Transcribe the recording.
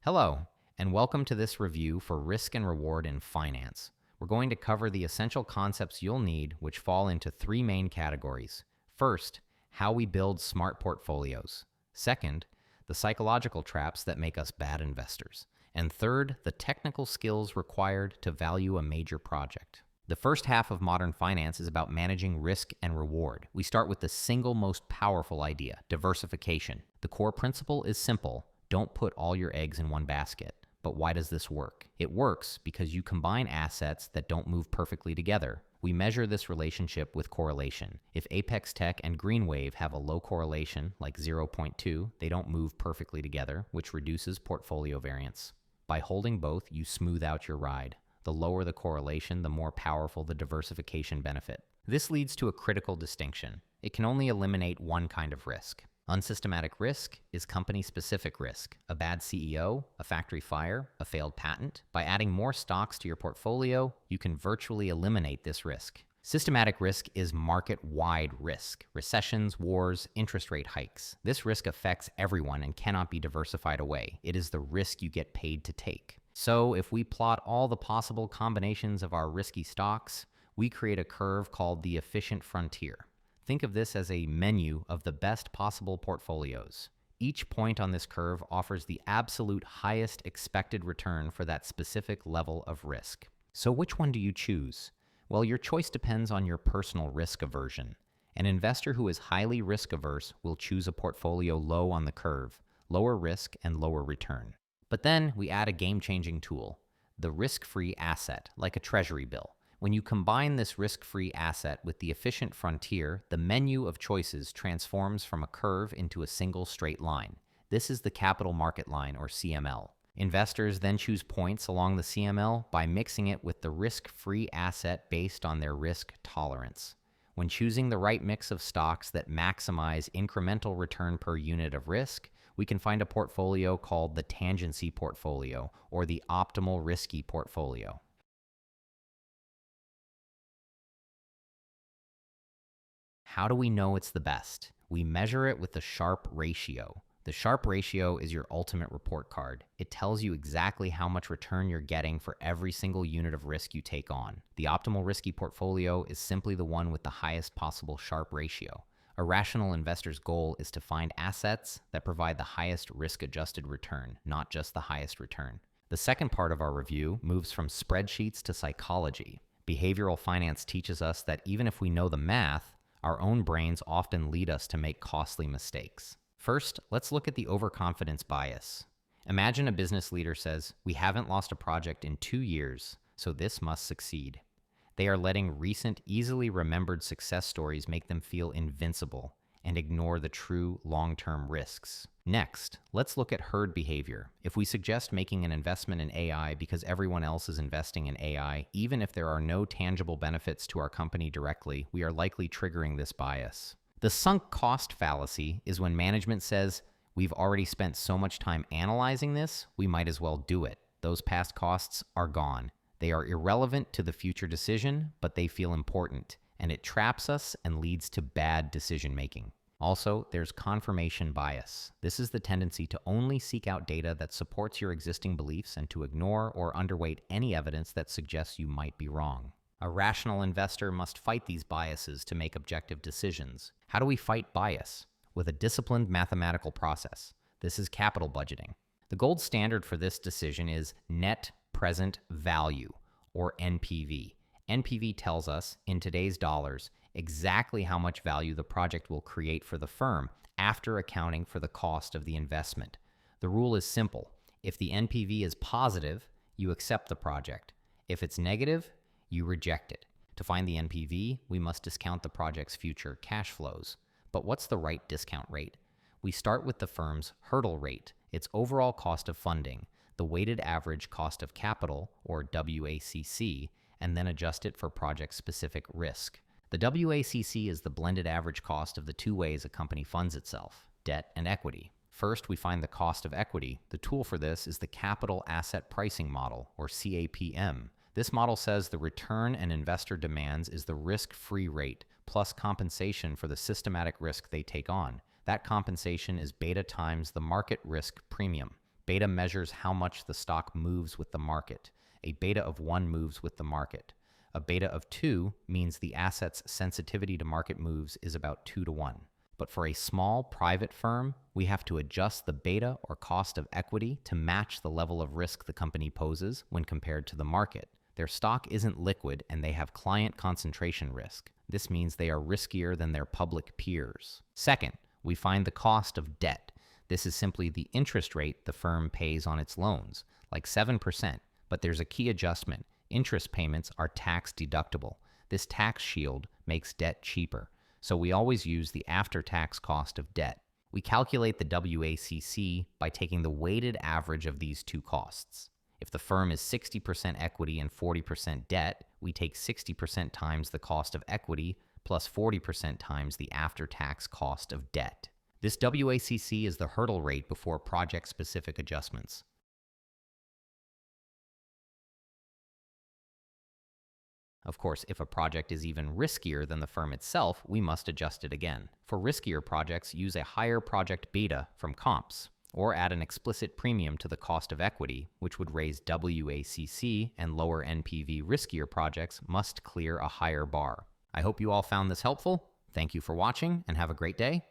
Hello, and welcome to this review for risk and reward in finance. We're going to cover the essential concepts you'll need, which fall into three main categories. First, how we build smart portfolios. Second, the psychological traps that make us bad investors. And third, the technical skills required to value a major project. The first half of modern finance is about managing risk and reward. We start with the single most powerful idea, diversification. The core principle is simple. Don't put all your eggs in one basket. But why does this work? It works because you combine assets that don't move perfectly together. We measure this relationship with correlation. If Apex Tech and Greenwave have a low correlation, like 0.2, they don't move perfectly together, which reduces portfolio variance. By holding both, you smooth out your ride. The lower the correlation, the more powerful the diversification benefit. This leads to a critical distinction. It can only eliminate one kind of risk. Unsystematic risk is company-specific risk, a bad CEO, a factory fire, a failed patent. By adding more stocks to your portfolio, you can virtually eliminate this risk. Systematic risk is market-wide risk, recessions, wars, interest rate hikes. This risk affects everyone and cannot be diversified away. It is the risk you get paid to take. So if we plot all the possible combinations of our risky stocks, we create a curve called the efficient frontier. Think of this as a menu of the best possible portfolios. Each point on this curve offers the absolute highest expected return for that specific level of risk. So which one do you choose? Well, your choice depends on your personal risk aversion. An investor who is highly risk averse will choose a portfolio low on the curve, lower risk and lower return. But then we add a game-changing tool, the risk-free asset, like a treasury bill. When you combine this risk-free asset with the efficient frontier, the menu of choices transforms from a curve into a single straight line. This is the capital market line, or CML. Investors then choose points along the CML by mixing it with the risk-free asset based on their risk tolerance. When choosing the right mix of stocks that maximize incremental return per unit of risk, we can find a portfolio called the tangency portfolio, or the optimal risky portfolio. How do we know it's the best? We measure it with the Sharpe Ratio. The Sharpe Ratio is your ultimate report card. It tells you exactly how much return you're getting for every single unit of risk you take on. The optimal risky portfolio is simply the one with the highest possible Sharpe Ratio. A rational investor's goal is to find assets that provide the highest risk-adjusted return, not just the highest return. The second part of our review moves from spreadsheets to psychology. Behavioral finance teaches us that even if we know the math, our own brains often lead us to make costly mistakes. First, let's look at the overconfidence bias. Imagine a business leader says, "We haven't lost a project in 2 years, so this must succeed." They are letting recent, easily remembered success stories make them feel invincible and ignore the true long-term risks. Next, let's look at herd behavior. If we suggest making an investment in AI because everyone else is investing in AI, even if there are no tangible benefits to our company directly, we are likely triggering this bias. The sunk cost fallacy is when management says, "We've already spent so much time analyzing this, we might as well do it." Those past costs are gone. They are irrelevant to the future decision, but they feel important, and it traps us and leads to bad decision-making. Also, there's confirmation bias. This is the tendency to only seek out data that supports your existing beliefs and to ignore or underweight any evidence that suggests you might be wrong. A rational investor must fight these biases to make objective decisions. How do we fight bias? With a disciplined mathematical process. This is capital budgeting. The gold standard for this decision is net present value, or NPV. NPV tells us, in today's dollars, exactly how much value the project will create for the firm after accounting for the cost of the investment. The rule is simple. If the NPV is positive, you accept the project. If it's negative, you reject it. To find the NPV, we must discount the project's future cash flows. But what's the right discount rate? We start with the firm's hurdle rate, its overall cost of funding, the weighted average cost of capital, or WACC, and then adjust it for project-specific risk. The WACC is the blended average cost of the two ways a company funds itself, debt and equity. First, we find the cost of equity. The tool for this is the Capital Asset Pricing Model, or CAPM. This model says the return an investor demands is the risk-free rate plus compensation for the systematic risk they take on. That compensation is beta times the market risk premium. Beta measures how much the stock moves with the market. A beta of 1 moves with the market. A beta of 2 means the asset's sensitivity to market moves is about 2 to 1. But for a small private firm, we have to adjust the beta or cost of equity to match the level of risk the company poses when compared to the market. Their stock isn't liquid and they have client concentration risk. This means they are riskier than their public peers. Second, we find the cost of debt. This is simply the interest rate the firm pays on its loans, like 7%, but there's a key adjustment. Interest payments are tax deductible. This tax shield makes debt cheaper. So we always use the after-tax cost of debt. We calculate the WACC by taking the weighted average of these two costs. If the firm is 60% equity and 40% debt, we take 60% times the cost of equity plus 40% times the after-tax cost of debt. This WACC is the hurdle rate before project-specific adjustments. Of course, if a project is even riskier than the firm itself, we must adjust it again. For riskier projects, use a higher project beta from comps, or add an explicit premium to the cost of equity, which would raise WACC, and lower NPV. Riskier projects must clear a higher bar. I hope you all found this helpful. Thank you for watching, and have a great day.